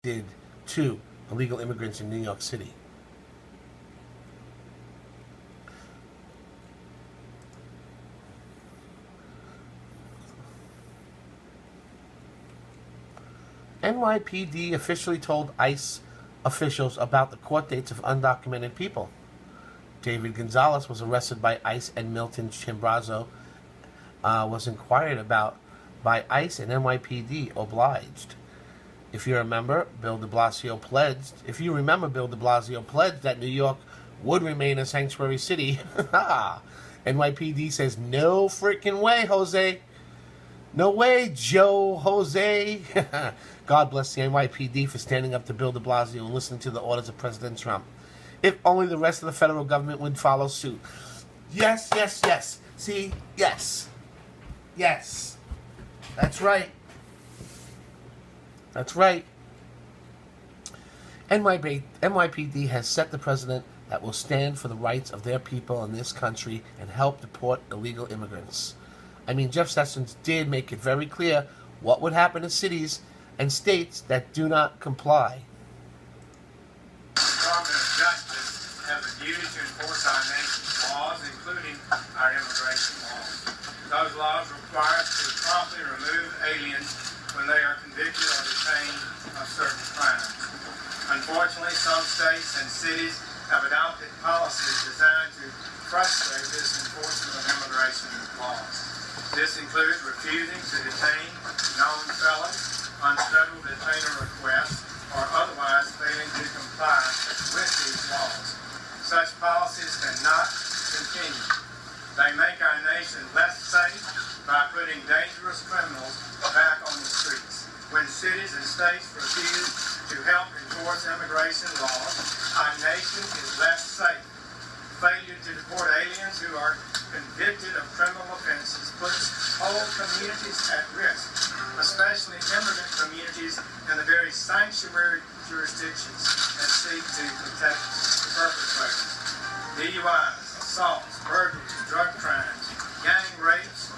did to illegal immigrants in New York City. NYPD officially told ICE officials about the court dates of undocumented people. David Gonzalez was arrested by ICE and Milton Chimbrazo was inquired about by ICE and NYPD obliged. If you remember, Bill de Blasio pledged that New York would remain a sanctuary city. NYPD says, no freaking way, Jose. No way, Joe Jose. God bless the NYPD for standing up to Bill de Blasio and listening to the orders of President Trump. If only the rest of the federal government would follow suit. Yes, yes, yes. See, yes. Yes. That's right. That's right. NYPD has set the precedent that will stand for the rights of their people in this country and help deport illegal immigrants. I mean, Jeff Sessions did make it very clear what would happen in cities and states that do not comply. The Department of Justice has a duty to enforce our nation's laws, including our immigration laws. Those laws require us to promptly remove aliens when they are convicted or detained of certain crimes. Unfortunately, some states and cities have adopted policies designed to frustrate this enforcement of immigration laws. This includes refusing to detain known felons on federal detainer requests or otherwise failing to comply with these laws. Such policies cannot continue. They make our nation less safe by putting dangerous criminals back on the streets. When cities and states refuse to help enforce immigration laws, our nation is less safe. Failure to deport aliens who are convicted of criminal offenses puts whole communities at risk, especially immigrant communities in the very sanctuary jurisdictions that seek to protect the perpetrators. DUIs, assaults, burglaries, drug crimes, gang rapes,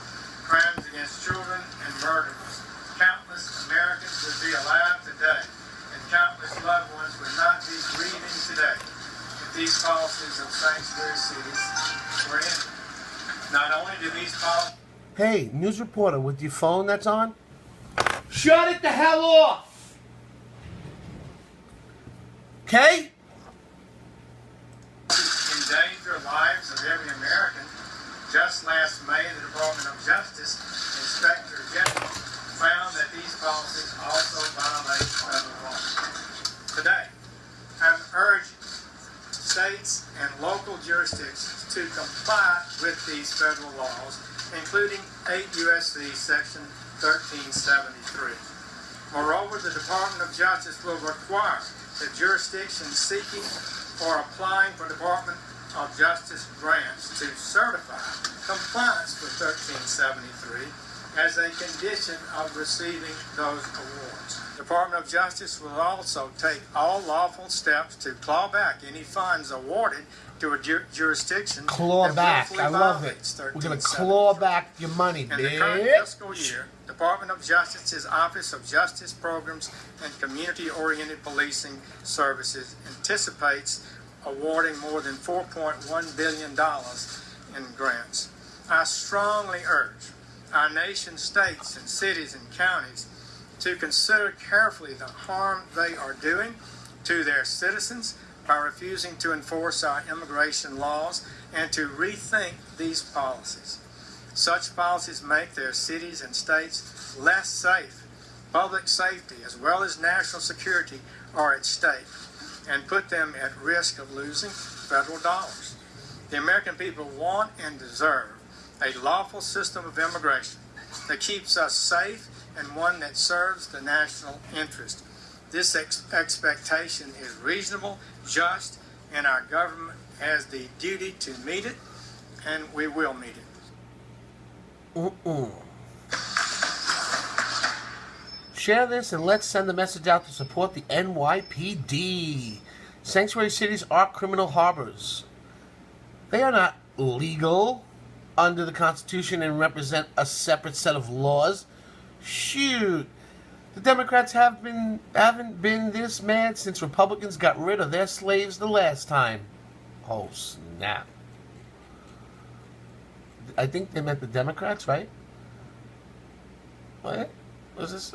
crimes against children, and murders. Countless Americans would be alive today, and countless loved ones would not be grieving today if these policies of sanctuary cities were ended. Not only do these policies... Hey, news reporter, with your phone that's on, shut it the hell off! Okay? endanger lives of every American. Just last May, the Department of Justice Inspector General found that these policies also violate federal law. Today, I'm urging states and local jurisdictions to comply with these federal laws, including 8 U.S.C. Section 1373. Moreover, the Department of Justice will require that jurisdictions seeking or applying for Department of Justice grants to certify compliance with 1373 as a condition of receiving those awards. The Department of Justice will also take all lawful steps to claw back any funds awarded to a jurisdiction Claw back. I love it. We're going to claw back your money, bitch. In the current fiscal year, Department of Justice's Office of Justice Programs and Community-Oriented Policing Services anticipates awarding more than $4.1 billion in grants. I strongly urge our nation's states and cities and counties to consider carefully the harm they are doing to their citizens by refusing to enforce our immigration laws and to rethink these policies. Such policies make their cities and states less safe. Public safety as well as national security are at stake and put them at risk of losing federal dollars. The American people want and deserve a lawful system of immigration that keeps us safe and one that serves the national interest. This expectation is reasonable, just, and our government has the duty to meet it, and we will meet it. Share this and let's send a message out to support the NYPD. Sanctuary cities are criminal harbors. They are not legal under the Constitution and represent a separate set of laws. Shoot, The Democrats haven't been this mad since Republicans got rid of their slaves the last time. Oh, snap. I think they meant the Democrats, right? What? Was this?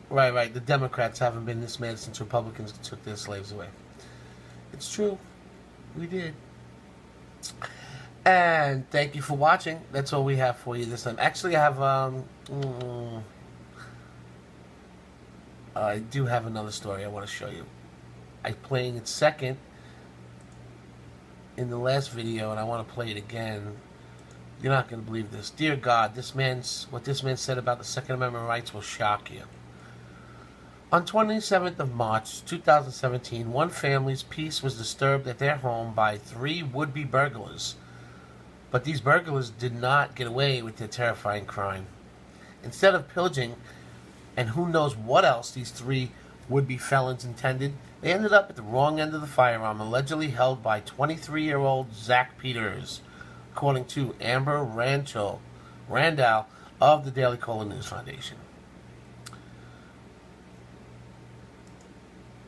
Right. The Democrats haven't been this mad since Republicans took their slaves away. It's true. We did. And thank you for watching. That's all we have for you this time. Actually, I have I do have another story I want to show you. I'm playing it second in the last video, and I want to play it again. You're not going to believe this. Dear God, what this man said about the Second Amendment rights will shock you. On 27th of March, 2017, one family's peace was disturbed at their home by 3 would-be burglars. But these burglars did not get away with their terrifying crime. Instead of pillaging, and who knows what else these 3 would-be felons intended, they ended up at the wrong end of the firearm, allegedly held by 23-year-old Zach Peters, according to Amber Randall of the Daily Caller News Foundation.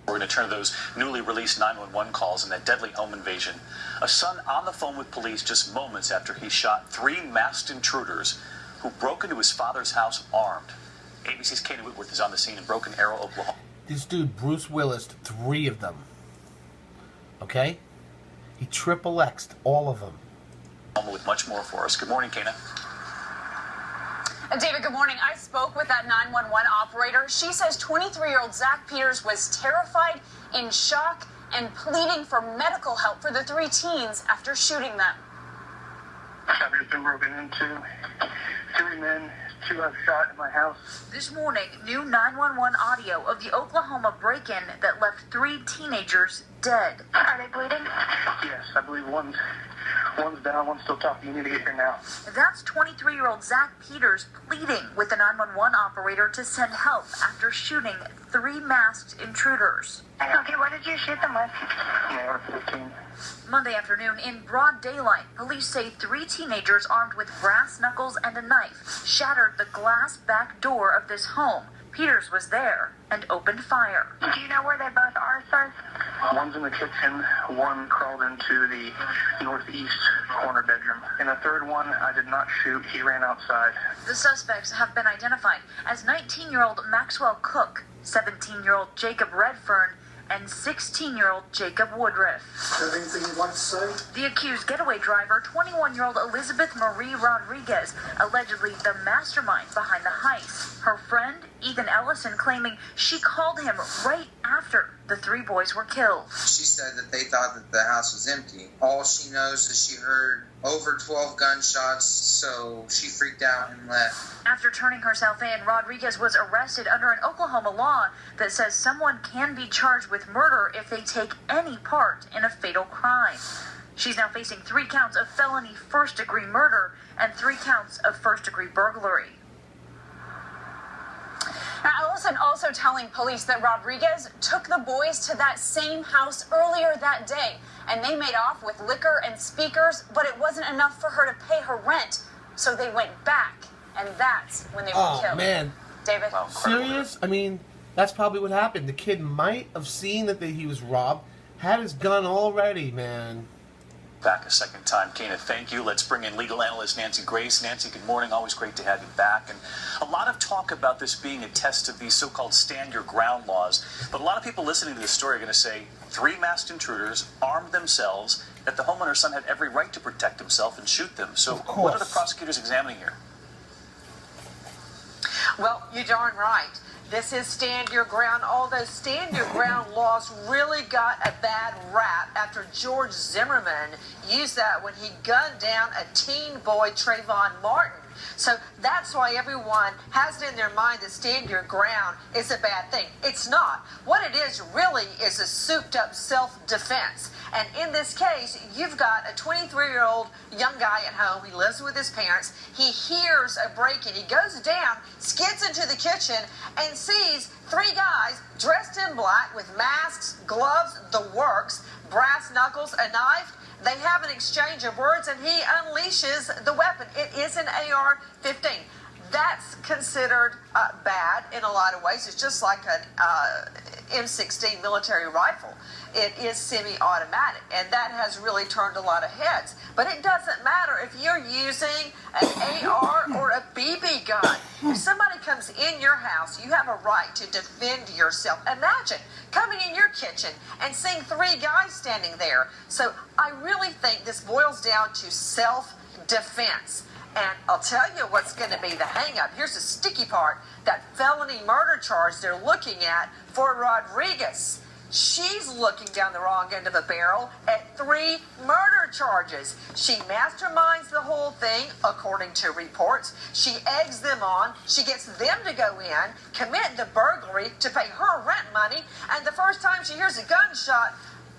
We're going to turn to those newly released 911 calls in that deadly home invasion. A son on the phone with police just moments after he shot 3 masked intruders who broke into his father's house armed. ABC's Katie Whitworth is on the scene in Broken Arrow, Oklahoma. This dude, Bruce Willis, 3 of them. Okay? He triple X'd all of them. With much more for us. Good morning, Kana. David, good morning. I spoke with that 911 operator. She says 23-year-old Zach Peters was terrified, in shock, and pleading for medical help for the 3 teens after shooting them. I've just been broken into. 3 men, 2 have shot in my house. This morning, new 911 audio of the Oklahoma break-in that left 3 teenagers dead. Are they bleeding? Yes, I believe one's down, one's still talking. You need to get here now. That's 23-year-old Zach Peters pleading with the 911 operator to send help after shooting 3 masked intruders. Okay, what did you shoot them with? Yeah, 15. Monday afternoon, in broad daylight, police say 3 teenagers armed with brass knuckles and a knife shattered the glass back door of this home. Peters was there and opened fire. Do you know where they both are, sir? One's in the kitchen, one crawled into the northeast corner bedroom. And the third one, I did not shoot. He ran outside. The suspects have been identified as 19-year-old Maxwell Cook, 17-year-old Jacob Redfern, and 16-year-old Jacob Woodruff. Is there anything you'd like to say? The accused getaway driver, 21-year-old Elizabeth Marie Rodriguez, allegedly the mastermind behind the heist. Her friend, Ethan Ellison, claiming she called him right after the 3 boys were killed. She said that they thought that the house was empty. All she knows is she heard over 12 gunshots, so she freaked out and left. After turning herself in, Rodriguez was arrested under an Oklahoma law that says someone can be charged with murder if they take any part in a fatal crime. She's now facing 3 counts of felony first-degree murder and 3 counts of first-degree burglary. Now, Ellison also telling police that Rodriguez took the boys to that same house earlier that day, and they made off with liquor and speakers, but it wasn't enough for her to pay her rent, so they went back, and that's when they were killed. Oh, man. David? Wow, Serious? I mean, that's probably what happened. The kid might have seen that he was robbed, had his gun already, man. Back a second time. Kana, thank you. Let's bring in legal analyst Nancy Grace. Nancy, good morning. Always great to have you back. And a lot of talk about this being a test of these so-called stand your ground laws. But a lot of people listening to this story are going to say 3 masked intruders armed themselves, that the homeowner's son had every right to protect himself and shoot them. So what are the prosecutors examining here? Well, you're darn right. This is stand your ground, although stand your ground laws really got a bad rap after George Zimmerman used that when he gunned down a teen boy, Trayvon Martin. So that's why everyone has it in their mind that stand your ground is a bad thing. It's not. What it is really is a souped-up self-defense. And in this case, you've got a 23-year-old young guy at home. He lives with his parents. He hears a break-in. He goes down, skids into the kitchen, and sees 3 guys dressed in black with masks, gloves, the works, brass knuckles, a knife. They have an exchange of words, and he unleashes the weapon. It is an AR-15. That's considered bad in a lot of ways. It's just like an M16 military rifle. It is semi-automatic, and that has really turned a lot of heads. But it doesn't matter if you're using an AR or a BB gun. If somebody comes in your house, you have a right to defend yourself. Imagine coming in your kitchen and seeing 3 guys standing there. So I really think this boils down to self-defense. And I'll tell you what's going to be the hang-up. Here's the sticky part. That felony murder charge they're looking at for Rodriguez. She's looking down the wrong end of the barrel at 3 murder charges. She masterminds the whole thing, according to reports. She eggs them on. She gets them to go in, commit the burglary to pay her rent money, and the first time she hears a gunshot,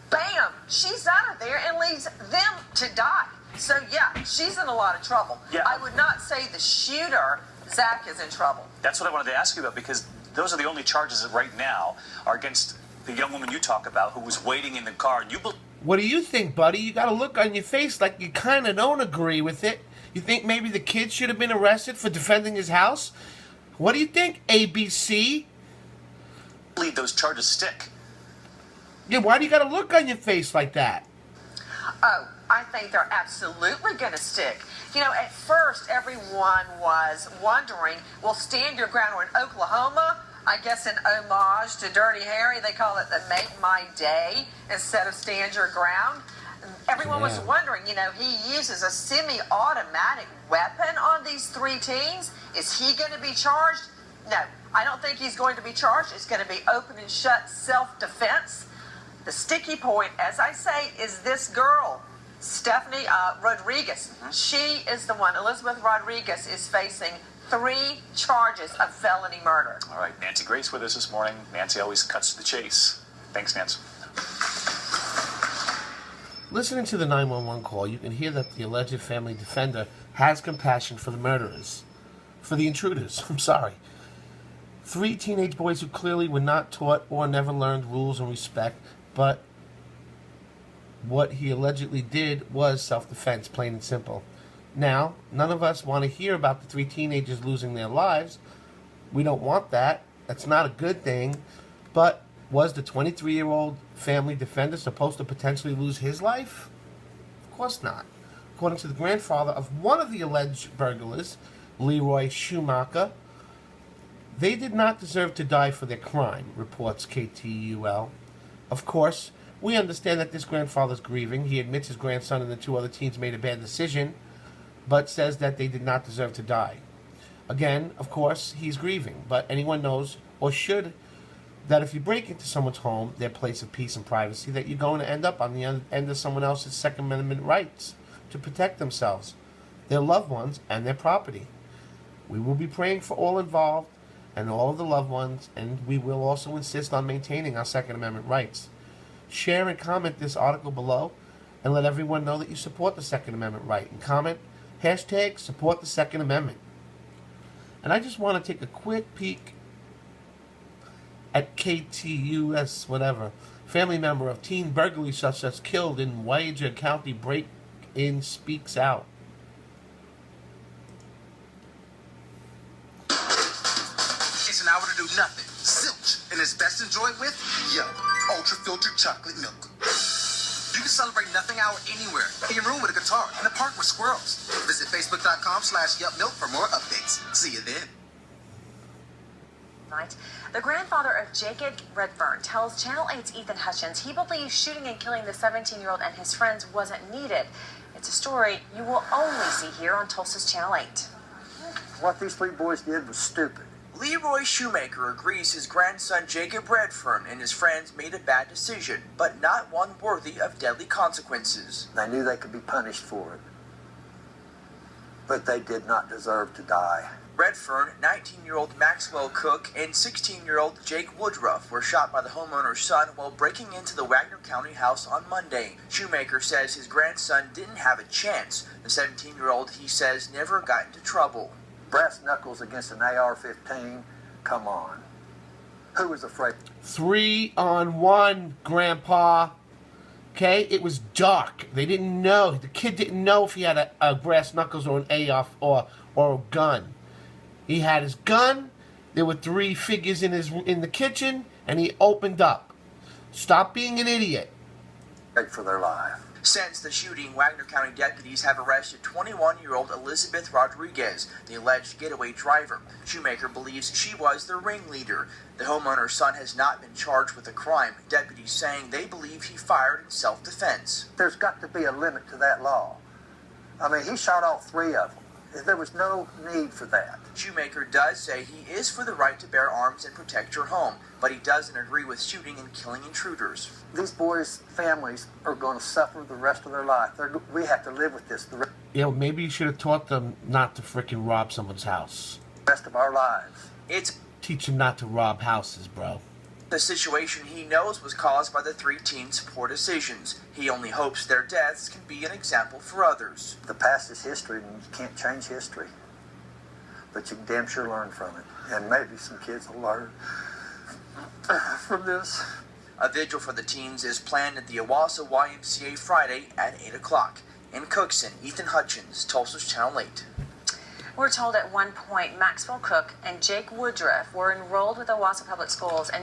bam, she's out of there and leaves them to die. So, yeah, she's in a lot of trouble. Yeah. I would not say the shooter, Zach, is in trouble. That's what I wanted to ask you about, because those are the only charges that right now are against the young woman you talk about who was waiting in the car. And you What do you think, buddy? You got a look on your face like you kind of don't agree with it. You think maybe the kid should have been arrested for defending his house? What do you think, ABC? believe those charges stick. Yeah, why do you got a look on your face like that? Oh, I think they're absolutely going to stick. You know, at first, everyone was wondering, well, Stand Your Ground, or in Oklahoma, I guess in homage to Dirty Harry, they call it the Make My Day instead of Stand Your Ground. Everyone was wondering, you know, he uses a semi-automatic weapon on these 3 teens. Is he going to be charged? No, I don't think he's going to be charged. It's going to be open and shut self-defense. The sticky point, as I say, is this girl, Stephanie Rodriguez. She is the one. Elizabeth Rodriguez is facing 3 charges of felony murder. All right, Nancy Grace with us this morning. Nancy always cuts to the chase. Thanks, Nancy. Listening to the 911 call, you can hear that the alleged family defender has compassion for the murderers. For the intruders, I'm sorry. 3 teenage boys who clearly were not taught or never learned rules and respect, but what he allegedly did was self-defense, plain and simple. Now, none of us want to hear about the 3 teenagers losing their lives. We don't want that. That's not a good thing. But was the 23-year-old family defender supposed to potentially lose his life? Of course not. According to the grandfather of one of the alleged burglars, Leroy Schumacher, they did not deserve to die for their crime, reports KTUL. Of course, we understand that this grandfather's grieving. He admits his grandson and the 2 other teens made a bad decision, but says that they did not deserve to die. Again, of course, he's grieving, but anyone knows, or should, that if you break into someone's home, their place of peace and privacy, that you're going to end up on the end of someone else's Second Amendment rights to protect themselves, their loved ones, and their property. We will be praying for all involved and all of the loved ones, and we will also insist on maintaining our Second Amendment rights. Share and comment this article below, and let everyone know that you support the Second Amendment right. And comment, #support the Second Amendment. And I just want to take a quick peek at KTUS, whatever. Family member of teen burglary suspects killed in Wager County break-in speaks out. It's an hour to do nothing. Zilch. And it's best enjoyed with, ultra-filtered chocolate milk. You can celebrate Nothing Hour anywhere. In your room with a guitar, in the park with squirrels. Visit facebook.com/yupmilk for more updates. See you then. The grandfather of Jacob Redfern tells Channel 8's Ethan Hutchins he believes shooting and killing the 17-year-old and his friends wasn't needed. It's a story you will only see here on Tulsa's Channel 8. What these 3 boys did was stupid. Leroy Shoemaker agrees his grandson Jacob Redfern and his friends made a bad decision, but not one worthy of deadly consequences. They knew they could be punished for it. But they did not deserve to die. Redfern, 19-year-old Maxwell Cook, and 16-year-old Jake Woodruff were shot by the homeowner's son while breaking into the Wagner County house on Monday. Shoemaker says his grandson didn't have a chance. The 17-year-old, he says, never got into trouble. Brass knuckles against an AR-15? Come on. Who was afraid? 3-on-1, Grandpa. Okay? It was dark. They didn't know. The kid didn't know if he had a brass knuckles or an AR or a gun. He had his gun. There were 3 figures in the kitchen, and he opened up. Stop being an idiot. For their life. Since the shooting, Wagner County deputies have arrested 21-year-old Elizabeth Rodriguez, the alleged getaway driver. Shoemaker believes she was the ringleader. The homeowner's son has not been charged with the crime, deputies saying they believe he fired in self-defense. There's got to be a limit to that law. I mean, he shot all 3 of them. There was no need for that. Shoemaker does say he is for the right to bear arms and protect your home, but he doesn't agree with shooting and killing intruders. These boys' families are going to suffer the rest of their life. We have to live with this the Maybe you should have taught them not to frickin' rob someone's house. rest of our lives. Teach them not to rob houses, bro. The situation he knows was caused by the 3 teens' poor decisions. He only hopes their deaths can be an example for others. The past is history, and you can't change history. But you can damn sure learn from it. And maybe some kids will learn from this. A vigil for the teens is planned at the Owasso YMCA Friday at 8 o'clock. In Cookson, Ethan Hutchins, Tulsa's Channel 8. We're told at one point Maxwell Cook and Jake Woodruff were enrolled with Owasso Public Schools and